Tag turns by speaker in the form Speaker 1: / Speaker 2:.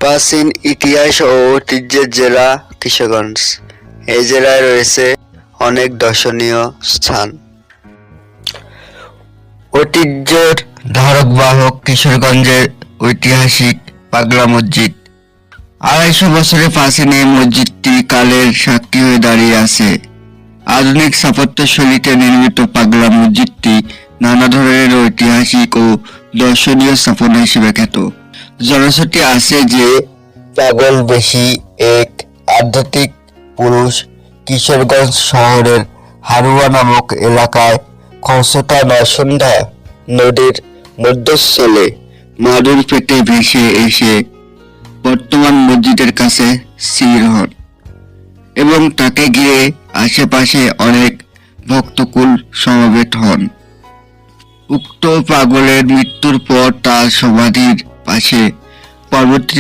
Speaker 1: প্রাচীন ইতিহাস ও ঐতিহ্যের জেলা কিশোরগঞ্জ। এই জেলায় রয়েছে অনেক দর্শনীয় স্থান। ঐতিহ্যের ধারক বাহক কিশোরগঞ্জের ঐতিহাসিক পাগলা মসজিদ। 250 বছরের প্রাচীন এই মসজিদটি কালের সাক্ষী হয়ে দাঁড়িয়ে আছে। আধুনিক স্থাপত্যশৈলীতে নির্মিত পাগলা মসজিদটি নানা ধরনের ঐতিহাসিক ও দর্শনীয় স্থাপনা হিসেবে খ্যাত। জনশ্রুতি আছে যে পাগল বেশি এক আধ্যাত্মিক পুরুষ কিশোরগঞ্জ শহরের হারুয়া নামক এলাকায় খরস্রোতা নরসুন্ধা নদীর মধ্যস্থলে মাদুর পেটে ভেসে এসে বর্তমান মসজিদের কাছে স্থির হন এবং তাকে ঘিরে আশেপাশে অনেক ভক্তকুল সমবেত হন। উক্ত পাগলের মৃত্যুর পর তার সমাধির পাশে পরবর্তী